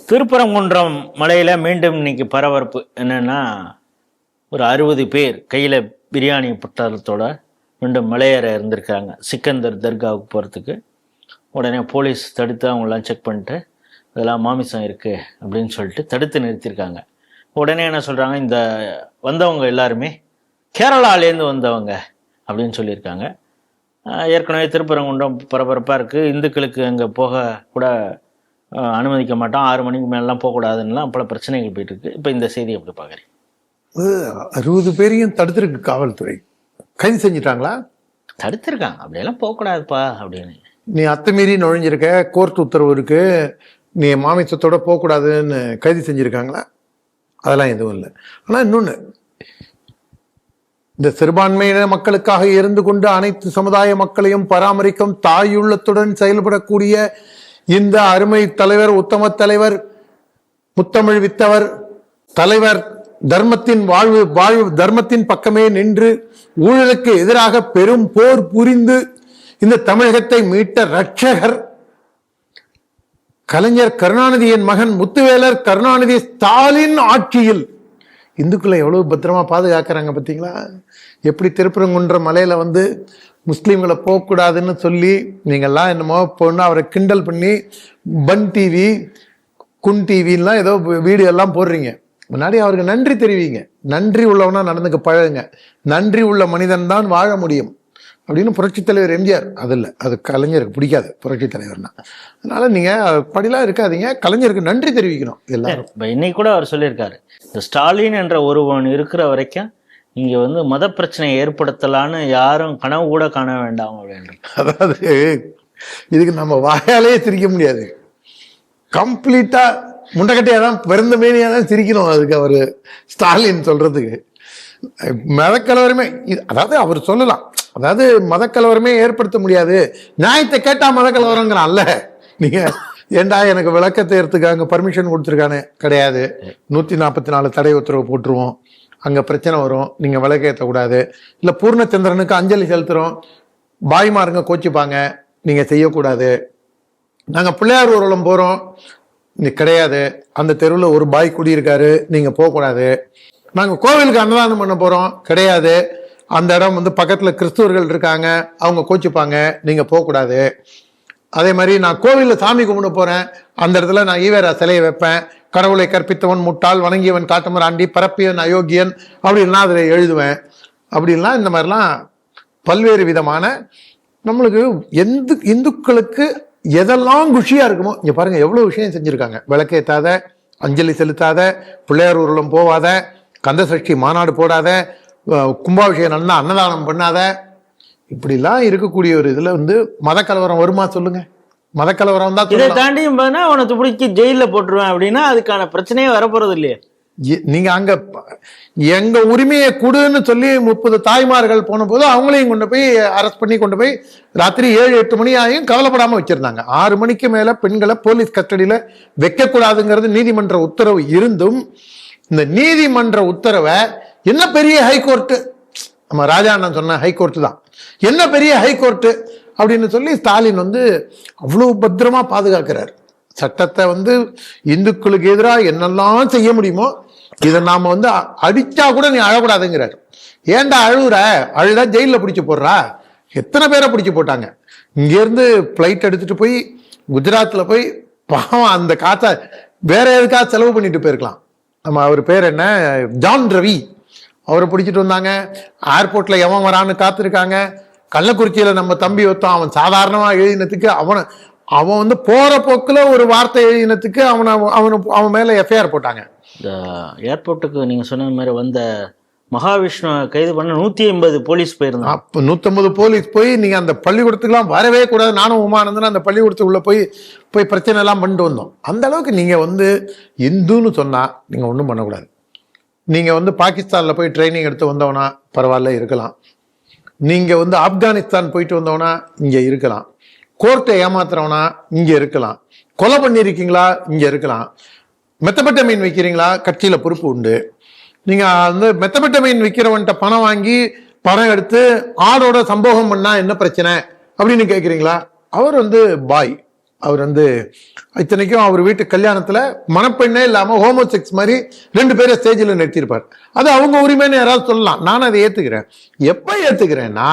திருப்பரங்குன்றம் மலையில் மீண்டும் இன்னைக்கு பரபரப்பு என்னன்னா, ஒரு 60 பேர் கையில் பிரியாணி புத்தகத்தோட மீண்டும் மலையேற இருந்திருக்காங்க சிக்கந்தர் தர்காவுக்கு போகிறதுக்கு. உடனே போலீஸ் தடுத்து அவங்களாம் செக் பண்ணிட்டு அதெல்லாம் மாமிசம் இருக்குது அப்படின்னு சொல்லிட்டு தடுத்து நிறுத்தியிருக்காங்க. உடனே என்ன சொல்கிறாங்க, இந்த வந்தவங்க எல்லாருமே கேரளாலேருந்து வந்தவங்க அப்படின்னு சொல்லியிருக்காங்க. ஏற்கனவே திருப்பரங்குன்றம் பரபரப்பாக இருக்குது. இந்துக்களுக்கு அங்கே போக கூட அனுமதிக்க மாட்டோம், 6 மணிக்கு மேலாம் போகக்கூடாதுன்னெலாம் பல பிரச்சனைகள் போயிட்டு இருக்கு. இப்போ இந்த செய்தி எப்படி பார்க்குறீங்க? 60 பேரையும் தடுத்துருக்கு காவல்துறை. கைது செஞ்சிட்டாங்களா? தடுத்துருக்காங்க, அப்படியெல்லாம் போகக்கூடாதுப்பா அப்படின்னு. நீ அத்துமீறி நுழைஞ்சிருக்க, கோர்ட் உத்தரவு இருக்கு, நீ மாமிசத்தோட போகக்கூடாதுன்னு கைது செஞ்சிருக்காங்களா? அதெல்லாம் எதுவும் இல்லை. ஆனால் இன்னொன்று, இந்த சிறுபான்மையின மக்களுக்காக இருந்து கொண்டு அனைத்து சமுதாய மக்களையும் பராமரிக்கும் தாயுள்ளத்துடன் செயல்படக்கூடிய இந்த அருமை தலைவர், உத்தம தலைவர், முத்தமிழ் வித்தவர் தலைவர், தர்மத்தின் வாழ்வு தர்மத்தின் பக்கமே நின்று ஊழலுக்கு எதிராக பெரும் போர் புரிந்து இந்த தமிழகத்தை மீட்ட ரட்சகர் கலைஞர் கருணாநிதியின் மகன் முத்துவேலர் கருணாநிதி ஸ்டாலின் ஆட்சியில் இந்துக்களை எவ்வளவு பத்திரமா பாதுகாக்கிறாங்க பார்த்தீங்களா? எப்படி திருப்பரங்குன்ற மலையில வந்து முஸ்லீம்களை போகக்கூடாதுன்னு சொல்லி நீங்கள்லாம் என்னமோ பொண்ணு அவரை கிண்டல் பண்ணி பன் டிவி குன் டிவின்லாம் ஏதோ வீடியோ எல்லாம் போடுறீங்க. முன்னாடி அவருக்கு நன்றி தெரிவிங்க. நன்றி உள்ளவனா நடந்துக்க பழகுங்க. நன்றி உள்ள மனிதன் தான் வாழ முடியும் அப்படின்னு புரட்சித் தலைவர் எம்ஜிஆர். அது இல்லை, அது கலைஞருக்கு பிடிக்காது புரட்சித் தலைவர்னா. அதனால நீங்க படிலாம் இருக்காதீங்க, கலைஞருக்கு நன்றி தெரிவிக்கணும் எல்லாரும். இன்னைக்கு கூட அவர் சொல்லியிருக்காரு, இந்த ஸ்டாலின் என்ற ஒருவன் இருக்கிற வரைக்கும் இங்க வந்து மத பிரச்சனை ஏற்படுத்தலான்னு யாரும் கனவு கூட காண வேண்டாம் அப்படின்னு. அதாவது இதுக்கு நம்ம வாயாலேயே சிரிக்க முடியாது, கம்ப்ளீட்டா முண்டக்கட்டையா தான் பிறந்த மேனியா தான் சிரிக்கணும். அதுக்கு அவர் ஸ்டாலின் சொல்றதுக்கு மதக்கலவரமே, அதாவது அவர் சொல்லலாம், அதாவது மதக்கலவரமே ஏற்படுத்த முடியாது, நியாயத்தை கேட்டா மதக்கலவரங்கிறான் அல்ல. நீங்க ஏண்டா எனக்கு விளக்கத்தை எடுத்துக்காங்க பர்மிஷன் கொடுத்துருக்கானே, கிடையாது, 144 தடை உத்தரவு போட்டுருவோம், அங்கே பிரச்சனை வரும், நீங்கள் விளக்கேற்றக்கூடாது. இல்லை பூர்ணச்சந்திரனுக்கு அஞ்சலி செலுத்துகிறோம், பாய்மாருங்க கோச்சிப்பாங்க, நீங்கள் செய்யக்கூடாது. நாங்கள் பிள்ளையார் ஊர்வலம் போகிறோம், நீ கிடையாது, அந்த தெருவில் ஒரு பாய் குடியிருக்காரு, நீங்கள் போகக்கூடாது. நாங்கள் கோவிலுக்கு அன்னதானம் பண்ண போகிறோம், கிடையாது, அந்த இடம் வந்து பக்கத்தில் கிறிஸ்துவர்கள் இருக்காங்க, அவங்க கோச்சிப்பாங்க, நீங்கள் போகக்கூடாது. அதே மாதிரி நான் கோவிலில் சாமி கும்பிட போகிறேன், அந்த இடத்துல நான் ஈவேரா சிலையை வைப்பேன், கடவுளை கற்பித்தவன் முட்டாள், வணங்கியவன் காட்டுமராண்டி, பரப்பியவன் அயோக்கியன் அப்படின்லாம் அதில் எழுதுவேன். அப்படின்லாம் இந்த மாதிரிலாம் பல்வேறு விதமான நம்மளுக்கு இந்துக்களுக்கு எதெல்லாம் குஷியாக இருக்குமோ. இங்கே பாருங்கள் எவ்வளோ விஷயம் செஞ்சுருக்காங்க. விளக்கேற்றாத, அஞ்சலி செலுத்தாத, பிள்ளையார் ஊர்வலம் போவாத, கந்தசஷ்டி மாநாடு போடாத, கும்பாபிஷேகம் நல்லா அன்னதானம் பண்ணாத, இப்படிலாம் இருக்கக்கூடிய ஒரு இதில் வந்து மதக்கலவரம் வருமா சொல்லுங்க? மதக்கலவரம் தான். இதை தாண்டியும் உனக்கு பிடிச்சி ஜெயிலில் போட்டுருவேன் அப்படின்னா அதுக்கான பிரச்சனையே வரப்போறது இல்லையே. நீங்க அங்க எங்க உரிமையை கொடுன்னு சொல்லி 30 தாய்மார்கள் போன போது அவங்களையும் கொண்டு போய் அரெஸ்ட் பண்ணி கொண்டு போய் ராத்திரி 7-8 மணி ஆகியும் கவலைப்படாம வச்சிருந்தாங்க. 6 மணிக்கு மேல பெண்களை போலீஸ் கஸ்டடியில வைக்கக்கூடாதுங்கிறது நீதிமன்ற உத்தரவு இருந்தும், இந்த நீதிமன்ற உத்தரவை என்ன பெரிய ஹைகோர்ட்டு, நம்ம ராஜா அண்ணன் சொன்ன ஹைகோர்ட்டு தான், என்ன பெரிய ஹைகோர்ட்டு அப்படின்னு சொல்லி ஸ்டாலின் வந்து அவ்வளோ பத்திரமா பாதுகாக்கிறார். சட்டத்தை வந்து இந்துக்களுக்கு எதிராக என்னெல்லாம் செய்ய முடியுமோ இதை நாம வந்து அடிச்சா கூட நீ அழக்கூடாதுங்கிறார். ஏன்டா அழுதா ஜெயிலில் பிடிச்சி போடுறா? எத்தனை பேரை பிடிச்சி போட்டாங்க. இங்கேருந்து ஃப்ளைட் எடுத்துட்டு போய் குஜராத்தில் போய் பாவம் அந்த காசை வேற எதுக்காக செலவு பண்ணிட்டு போயிருக்கலாம். நம்ம அவர் பேர் என்ன, ஜான் ரவி, அவரை பிடிச்சிட்டு வந்தாங்க. ஏர்போர்ட்ல எவன் வரான்னு காத்திருக்காங்க. கள்ளக்குறிச்சியில நம்ம தம்பி ஒருத்தன், அவன் சாதாரணமா எழுதினத்துக்கு அவன் வந்து போற போக்குல ஒரு வார்த்தை எழுதினத்துக்கு அவன் மேல எஃப்ஐஆர் போட்டாங்க. இந்த ஏர்போர்ட்டுக்கு நீங்க சொன்ன மாதிரி வந்த மகாவிஷ்ணு கைது பண்ண 150 போலீஸ் போயிருந்தாங்க. அப்போ 150 போலீஸ் போய் நீங்க அந்த பள்ளிக்கூடத்துக்குலாம் வரவே கூடாது, நானும் உமானந்தன் அந்த பள்ளிக்கூடத்துக்குள்ள போய் பிரச்சனை எல்லாம் பண்ணிட்டு வந்தோம். அந்த அளவுக்கு நீங்க வந்து இந்துன்னு சொன்னா நீங்க ஒன்றும் பண்ணக்கூடாது. நீங்க வந்து பாகிஸ்தான்ல போய் ட்ரைனிங் எடுத்து வந்தவனா பரவாயில்ல இருக்கலாம், நீங்க வந்து ஆப்கானிஸ்தான் போயிட்டு வந்தவனா இங்க இருக்கலாம், கோர்ட்டை ஏமாத்துறவனா இங்க இருக்கலாம், கொலை பண்ணிருக்கீங்களா இங்க இருக்கலாம், மெத்தபெட்டமைன் வைக்கிறீங்களா கட்சியில பொறுப்பு உண்டு. நீங்க வந்து மெத்தபெட்டமைன் விற்கிறவன்ட்ட பணம் வாங்கி பணம் எடுத்து ஆடோட சம்போகம் பண்ணா என்ன பிரச்சனை அப்படின்னு கேட்குறீங்களா? அவர் வந்து பாய், அவர் வந்து இத்தனைக்கும் அவர் வீட்டு கல்யாணத்துல மணப்பெண்ணே இல்லாம ஹோமோசெக்ஸ் மாதிரி 2 பேரை ஸ்டேஜில் நிறுத்தியிருப்பார். அது அவங்க உரிமைன்னு யாராவது சொல்லலாம், நான் அதை ஏத்துக்கிறேன். எப்ப ஏத்துக்கிறேன்னா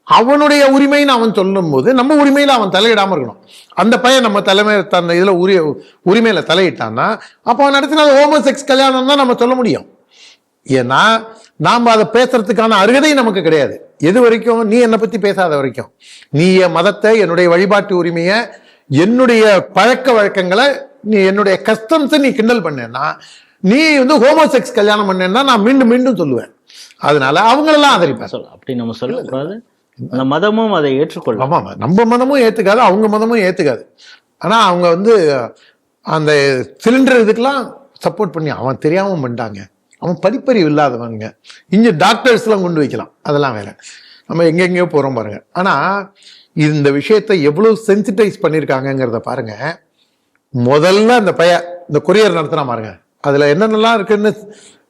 அவனுடைய உரிமைன்னு அவன் சொல்லும் போது நம்ம உரிமையில அவன் தலையிடாம இருக்கணும். அந்த பையன் நம்ம தலைமை தன் இதுல உரிமையில தலையிட்டான்னா அப்ப அவன் நடத்தின ஹோமோசெக்ஸ் கல்யாணம் தான் நம்ம சொல்ல முடியும். ஏன்னா நாம அதை பேசுறதுக்கான அருகதை நமக்கு கிடையாது. எது வரைக்கும் நீ என்னை பத்தி பேசாத வரைக்கும், நீ என் மதத்தை, என்னுடைய வழிபாட்டு உரிமையை, என்னுடைய பழக்க வழக்கங்களை, நீ என்னுடைய கஸ்டம்ஸை நீ கிண்டல் பண்ணேன்னா, நீ வந்து ஹோமோசெக்ஸ் கல்யாணம் பண்ணேன்னா நான் மீண்டும் மீண்டும் சொல்லுவேன். அதனால அவங்களெல்லாம் ஆதரிப்பேன். அப்படி நம்ம சொல்லக்கூடாது. அந்த மதமும் அதை ஏற்றுக்கொள்ளும். ஆமா, நம்ம மதமும் ஏத்துக்காது, அவங்க மதமும் ஏத்துக்காது. ஆனா அவங்க வந்து அந்த சிலிண்டர் இதுக்கெல்லாம் சப்போர்ட் பண்ணி அவன் தெரியாம பண்ணிட்டாங்க, அவன் படிப்பறிவு இல்லாதவங்க, இங்க டாக்டர்ஸ் எல்லாம் கொண்டு வைக்கலாம், அதெல்லாம் வேற. நம்ம எங்கெங்கயோ போறோம் பாருங்க. ஆனா இந்த விஷயத்தை எவ்வளவு சென்சிட்டைஸ் பண்ணிருக்காங்கிறத பாருங்க. முதல்ல அந்த இந்த கொரியர் நடத்துனா பாருங்க, அதுல என்னென்னலாம் இருக்குன்னு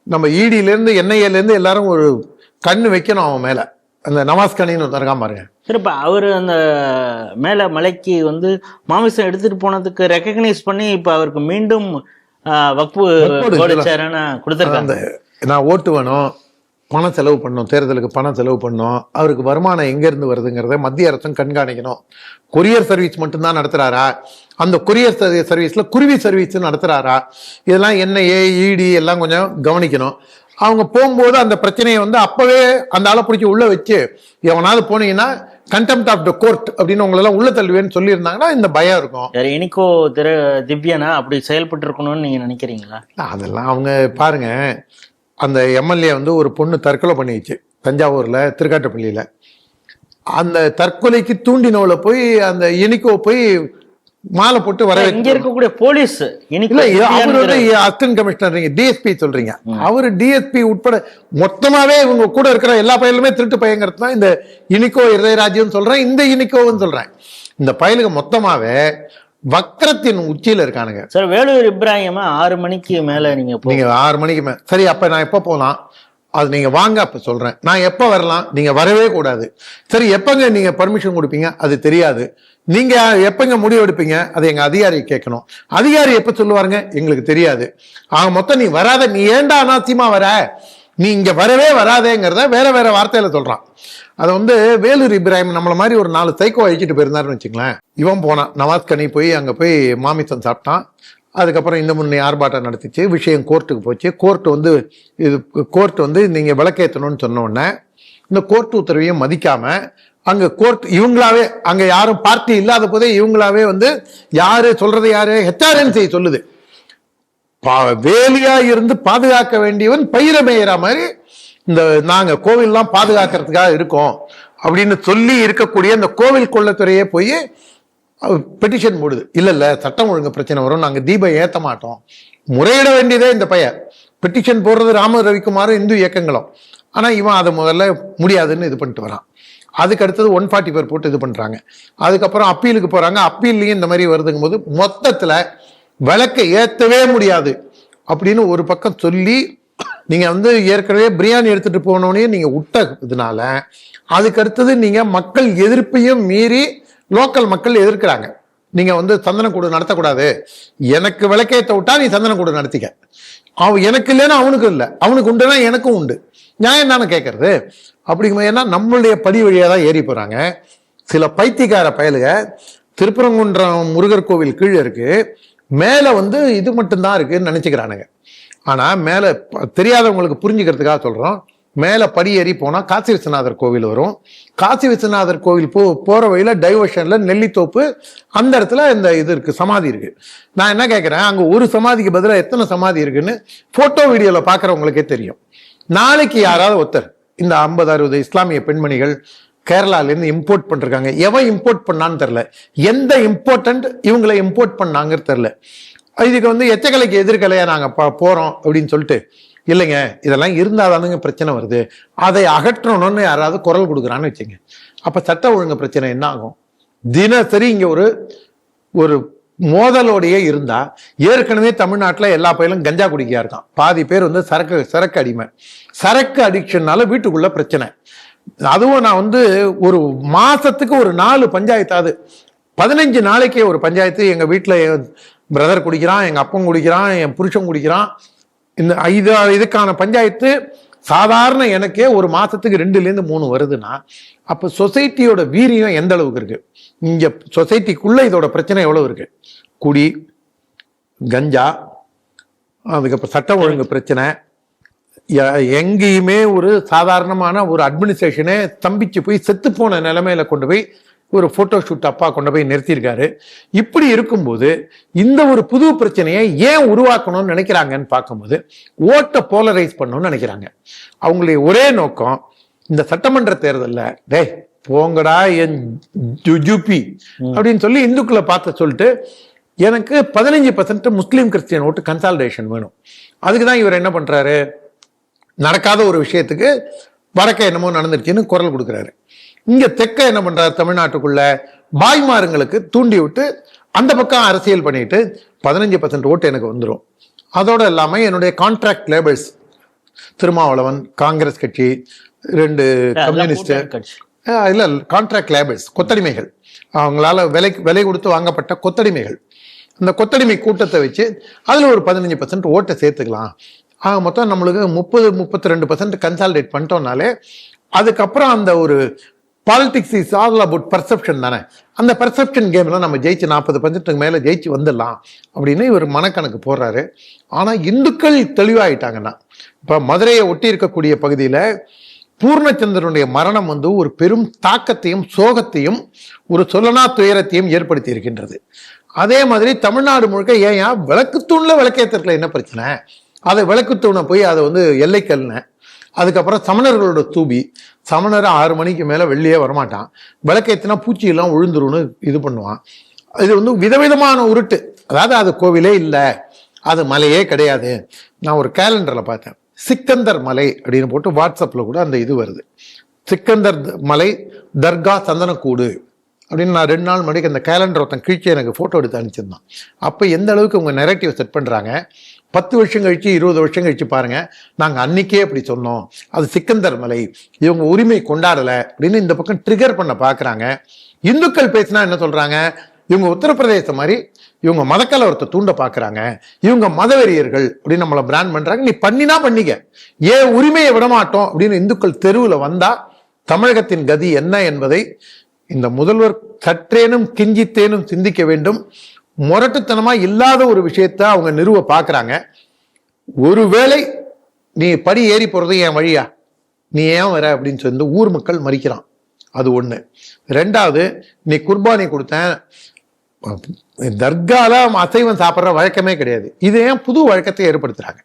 நம்ம இடியில இருந்து என்ஐஏல இருந்து எல்லாரும் ஒரு கண்ணு வைக்கணும் அவன் மேல. அந்த நவாஸ் கனின்னு இருக்கான் பாருங்க. திருப்ப அவரு அந்த மேல மலைக்கு வந்து மாமிசம் எடுத்துட்டு போனதுக்கு ரெக்கக்னைஸ் பண்ணி இப்ப அவருக்கு மீண்டும் வக்ஃபு கொடுத்துருக்காங்க. நான் ஓட்டு வேணும், பணம் செலவு பண்ணணும், தேர்தலுக்கு பணம் செலவு பண்ணணும், அவருக்கு வருமானம் எங்க இருந்து வருதுங்கிறத மத்திய அரசும் கண்காணிக்கணும். கொரியர் சர்வீஸ் மட்டும்தான் நடத்துறாரா, அந்த கொரியர் சர்வீஸ்ல குருவி சர்வீஸ் நடத்துறாரா, இதெல்லாம் என்ஐஏ இடி எல்லாம் கொஞ்சம் கவனிக்கணும். அவங்க போகும்போது அந்த பிரச்சனையை வந்து அப்பவே அந்த ஆளை பிடிச்சி உள்ள வச்சு, எவனாவது போனீங்கன்னா கண்டெம்ட் ஆஃப் த கோர்ட் அப்படின்னு உங்களெல்லாம் உள்ள தள்ளுவேன்னு சொல்லியிருந்தாங்கன்னா இந்த பயம் இருக்கும். எனக்கோ திவ்யனா அப்படி செயல்பட்டு இருக்கணும்னு நீங்க நினைக்கிறீங்களா? அதெல்லாம் அவங்க பாருங்க, அந்த எம்எல்ஏ வந்து ஒரு பொண்ணு தற்கொலை பண்ணிடுச்சு தஞ்சாவூர்ல திருக்காட்டுப்பள்ளியில. அந்த தற்கொலைக்கு தூண்டினோல போய் அந்த இனிக்கோ போய் மாலை போட்டு வர இங்க இருக்கக்கூடிய போலீஸ் அசிஸ்டன்ட் கமிஷனர், நீங்க டிஎஸ்பி சொல்றீங்க, அவரு டிஎஸ்பி உட்பட மொத்தமாவே இவங்க கூட இருக்கிற எல்லா பயிலுமே திருட்டு பையங்கிறது தான் இந்த இனிக்கோ இதயராஜ்யம் சொல்றேன், இந்த இனிக்கோன்னு சொல்றேன். இந்த பயலுக்கு மொத்தமாவே வக்கரத்தின் உச்சியில இருக்கானுங்க. சார் வேலூர் இப்ராஹிம் 6 மணிக்கு மேல நீங்க 6 மணிக்கு மேல சரி, அப்ப நான் எப்ப போலாம் அது நீங்க வாங்க, அப்ப சொல்றேன். நான் எப்ப வரலாம், நீங்க வரவே கூடாது. சரி, எப்பங்க நீங்க பர்மிஷன் கொடுப்பீங்க, அது தெரியாது. நீங்க எப்பங்க முடிவு எடுப்பீங்க, அது எங்க அதிகாரி கேட்கணும். அதிகாரி எப்ப சொல்லுவாருங்க, எங்களுக்கு தெரியாது. ஆக மொத்தம் நீ வராத, நீ ஏண்டா அனாவசியமா வர, நீ இங்க வரவே வராதேங்கிறத வேற வேற வார்த்தையில சொல்றான். அதை வந்து வேலூர் இப்ராஹிம் நம்மள மாதிரி ஒரு 4 சைக்கோ அழிச்சிட்டு போயிருந்தாருன்னு வச்சுங்களேன். இவன் போனான், நவாஸ் கனி போய் அங்க போய் மாமிசம் சாப்பிட்டான். அதுக்கப்புறம் இந்த முன்னே ஆர்ப்பாட்டம் நடத்திச்சு, விஷயம் கோர்ட்டுக்கு போச்சு. கோர்ட் வந்து நீங்க விளக்கேற்றணும்னு சொன்ன உடனே இந்த கோர்ட் உத்தரவையும் மதிக்காம அங்க கோர்ட் இவங்களாவே, அங்க யாரும் பார்ட்டி இல்லாத போதே இவங்களாவே வந்து யாரு சொல்றது, யாரு ஹெச்ஆர்என்சி சொல்லுது, வேலியா இருந்து பாதுகாக்க வேண்டியவன் பயிர மேயற மாதிரி இந்த நாங்க கோவில்லாம் பாதுகாக்கிறதுக்காக இருக்கோம் அப்படின்னு சொல்லி இருக்கக்கூடிய இந்த கோவில் கொள்ளத்துறையே போய் பெட்டிஷன் போடுது. இல்ல சட்டம் ஒழுங்கு பிரச்சனை வரும், நாங்க தீபம் ஏத்த மாட்டோம். முறையிட வேண்டியதே இந்த பையன். பெட்டிஷன் போடுறது ராம ரவிக்குமாரும் இந்து இயக்கங்களும். ஆனா இவன் அதை முதல்ல முடியாதுன்னு இது பண்ணிட்டு வரான். அதுக்கு அடுத்தது 144 போட்டு இது பண்றாங்க. அதுக்கப்புறம் அப்பீலுக்கு போறாங்க. அப்பீல்லையும் இந்த மாதிரி வருதுங்கும் போது மொத்தத்துல விளக்கை ஏத்தவே முடியாது அப்படின்னு ஒரு பக்கம் சொல்லி, நீங்க வந்து ஏற்கனவே பிரியாணி எடுத்துட்டு போனோடனே நீங்க விட்டதுனால அதுக்கு அடுத்தது நீங்க மக்கள் எதிர்ப்பையும் மீறி லோக்கல் மக்கள் எதிர்க்கிறாங்க. நீங்க வந்து சந்தனக்கூடு நடத்தக்கூடாது, எனக்கு விளக்கேற்ற விட்டா நீ சந்தனக்கூடு நடத்திக்க, அவன் எனக்கு இல்லைன்னா அவனுக்கு இல்லை, அவனுக்கு உண்டுன்னா எனக்கும் உண்டு, நியாயம் தானே கேட்கறது. அப்படிங்கும்போது ஏன்னா நம்மளுடைய படி வழியா தான் ஏறி போறாங்க சில பைத்தியக்கார பயலுக. திருப்பரங்குன்றம் முருகர் கோவில் கீழே இருக்கு, மேல வந்து இது மட்டும்தான் இருக்குன்னு நினைச்சுக்கிறானுங்க. ஆனா மேல தெரியாதவங்களுக்கு புரிஞ்சுக்கிறதுக்காக சொல்றோம், மேல படி ஏறி போனா காசி விஸ்வநாதர் கோவில் வரும். காசி விஸ்வநாதர் கோவில் போற வழியில டைவர்ஷன்ல நெல்லித்தோப்பு, அந்த இடத்துல இந்த இது இருக்கு, சமாதி இருக்கு. நான் என்ன கேட்கிறேன், அங்க ஒரு சமாதிக்கு பதிலாக எத்தனை சமாதி இருக்குன்னு போட்டோ வீடியோல பாக்குறவங்களுக்கே தெரியும். நாளைக்கு யாராவது ஒருத்தர் இந்த 50-60 இஸ்லாமிய பெண்மணிகள் கேரளால இருந்து இம்போர்ட் பண்றாங்க, எவன் இம்போர்ட் பண்ணான்னு தெரியல, எந்த இம்போர்ட்டன்ட் இவங்களை இம்போர்ட் பண்ணாங்கன்னு தெரியல. இதுக்கு வந்து எச்சக்கலைக்கு எதிர்கலையா நாங்க போறோம் அப்படின்னு சொல்லிட்டு, இல்லைங்க இதெல்லாம் இருந்தாதானுங்க பிரச்சனை வருது, அதை அகற்றணும்னு யாராவது குரல் கொடுக்குறான்னு வச்சுங்க, அப்ப சட்ட ஒழுங்கு பிரச்சனை என்ன ஆகும்? தினசரி இங்க ஒரு மோதலோடையே இருந்தா, ஏற்கனவே தமிழ்நாட்டில் எல்லா பயிலும் கஞ்சா குடிக்கையா இருக்கான், பாதி பேர் வந்து சரக்கு அடிமை, சரக்கு அடிக்ஷன்னால வீட்டுக்குள்ள பிரச்சனை. அதுவும் நான் வந்து ஒரு மாசத்துக்கு ஒரு 4 பஞ்சாயத்தாவது 15 நாளைக்கே ஒரு பஞ்சாயத்து. எங்க வீட்டுல என் பிரதர் குடிக்கிறான், எங்க அப்பன் குடிக்கிறான், என் புருஷன் குடிக்கிறான். இந்த இதுக்கான பஞ்சாயத்து சாதாரண எனக்கே ஒரு மாசத்துக்கு 2லேருந்து 3 வருதுன்னா, அப்ப சொசைட்டியோட வீரியம் எந்த அளவுக்கு இருக்கு? இங்க சொசைட்டிக்குள்ள இதோட பிரச்சனை எவ்வளவு இருக்கு? குடி, கஞ்சா, அதுக்கப்புறம் சட்டம் ஒழுங்கு பிரச்சனை. எங்கேயுமே ஒரு சாதாரணமான ஒரு அட்மினிஸ்ட்ரேஷனே ஸ்தம்பிச்சு போய் செத்து போன நிலைமையில கொண்டு போய் ஒரு போட்டோ ஷூட் அப்பா கொண்டு போய் நிறுத்தியிருக்காரு. இப்படி இருக்கும்போது இந்த ஒரு புது பிரச்சனையை ஏன் உருவாக்கணும்னு நினைக்கிறாங்கன்னு பார்க்கும்போது ஓட்டை போலரைஸ் பண்ணணும்னு நினைக்கிறாங்க. அவங்களுடைய ஒரே நோக்கம் இந்த சட்டமன்ற தேர்தலில் டே போங்கடா என் ஜுஜுபி அப்படின்னு சொல்லி இந்துக்களை பார்த்து சொல்லிட்டு எனக்கு 15% முஸ்லீம் கிறிஸ்டியன் ஓட்டு கன்சாலிடேஷன் வேணும். அதுக்கு தான் இவர் என்ன பண்றாரு, நடக்காத ஒரு விஷயத்துக்கு வடக்க என்னமோ நடந்துருச்சுன்னு குரல் கொடுக்குறாரு. இங்க தெற்க என்ன பண்றாரு, தமிழ்நாட்டுக்குள்ள பாய்மாருங்களுக்கு தூண்டி விட்டு அந்த பக்கம் அரசியல் பண்ணிட்டு 15% ஓட்டு எனக்கு வந்துடும். அதோட இல்லாம என்னுடைய கான்ட்ராக்ட் லேபர்ஸ், திருமாவளவன், காங்கிரஸ் கட்சி, 2 கம்யூனிஸ்ட், இல்ல கான்ட்ராக்ட் லேபர்ஸ், கொத்தடிமைகள், அவங்களால விலை கொடுத்து வாங்கப்பட்ட கொத்தடிமைகள், அந்த கொத்தடிமை கூட்டத்தை வச்சு அதுல ஒரு 15% ஓட்டை சேர்த்துக்கலாம். ஆக மொத்தம் நம்மளுக்கு 30-32% கன்சாலிடேட் பண்ணிட்டோம்னாலே அதுக்கப்புறம் அந்த ஒரு politics is all about perception தானே. அந்த பர்செப்ஷன் கேம்ல நம்ம ஜெயிச்சு 40% மேல ஜெயிச்சு வந்துடலாம் அப்படின்னு இவர் மனக்கணக்கு போடுறாரு. ஆனா இந்துக்கள் தெளிவாயிட்டாங்கன்னா, இப்ப மதுரையை ஒட்டி இருக்கக்கூடிய பகுதியில பூர்ணச்சந்திரனுடைய மரணம் ஒரு பெரும் தாக்கத்தையும் சோகத்தையும் ஒரு சொல்லனா துயரத்தையும் ஏற்படுத்தி இருக்கின்றது. அதே மாதிரி தமிழ்நாடு முழுக்க ஏன் விளக்குத்தூண்ல விளக்கேற்றத்துல என்ன பிரச்சனை, அதை விளக்குத்தூணை போய் அதை எல்லைக்கல்ன, அதுக்கப்புறம் சமணர்களோட தூபி, சமணர் 6 மணிக்கு மேல வெளியே வரமாட்டான், விளக்கேற்றினா பூச்சியெல்லாம் உழுந்துருன்னு இது பண்ணுவான். இது விதவிதமான உருட்டு. அதாவது அது கோவிலே இல்லை, அது மலையே கிடையாது. நான் ஒரு கேலண்டர்ல பார்த்தேன், சிக்கந்தர் மலை அப்படின்னு போட்டு வாட்ஸ்அப்ல கூட அந்த இது வருது, சிக்கந்தர் மலை தர்கா சந்தனக்கூடு அப்படின்னு. நான் 2 நாள் முன்னாடி அந்த கேலண்டர் ஒருத்தன் கிழிச்சு எனக்கு போட்டோ எடுத்து அனுப்பிச்சிருந்தான். அப்போ எந்த அளவுக்கு உங்க நெரேட்டிவ் செட் பண்றாங்க. 10 வருஷம் கழிச்சு 20 வருஷம் கழிச்சு பாருங்க, நாங்க அன்னைக்கே அப்படி சொன்னோம், அது சிக்கந்தர் மலை, இவங்க உரிமை கொண்டாடல அப்படின்னு இந்த பக்கம் ட்ரிகர் பண்ண பாக்குறாங்க. இந்துக்கள் பேசினா என்ன சொல்றாங்க, இவங்க உத்தரப்பிரதேச மாதிரி இவங்க மதக்கலவரத்தை தூண்ட பாக்குறாங்க, இவங்க மதவெறியர்கள் அப்படின்னு நம்மளை பிராண்ட் பண்றாங்க. நீ பண்ணினா பண்ணிக்க, ஏன் உரிமையை விடமாட்டோம் அப்படின்னு இந்துக்கள் தெருவில் வந்தா தமிழகத்தின் கதி என்ன என்பதை இந்த முதல்வர் சற்றேனும் கிஞ்சித்தேனும் சிந்திக்க வேண்டும். முரட்டுத்தனமா இல்லாத ஒரு விஷயத்த அவங்க நிறுவ பாக்குறாங்க. ஒருவேளை நீ படி ஏறி போறது என் வழியா, நீ ஏன் வர அப்படின்னு சொல்லி ஊர் மக்கள் மறிக்கிறான், அது ஒண்ணு. 2வது, நீ குர்பானி கொடுத்தேன், தர்கால அசைவம் சாப்பிட்ற வழக்கமே கிடையாது, இது ஏன் புது வழக்கத்தை ஏற்படுத்துறாங்க.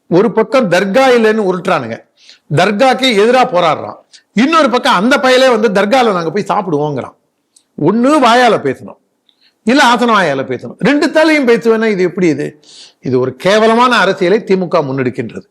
ஒரு பக்கம் தர்கா இல்லைன்னு உருட்டுறானுங்க, தர்காக்கு எதிராக போராடுறான். இன்னொரு பக்கம் அந்த பயலே தர்கால நாங்க போய் சாப்பிடுவோங்கிறான். ஒண்ணு வாயால பேசணும், இல்ல ஆசன வாயால பேசணும், 2 தலையும் பேசுவேன்னா இது எப்படி? இது ஒரு கேவலமான அரசியலை திமுக முன்னெடுக்கின்றது.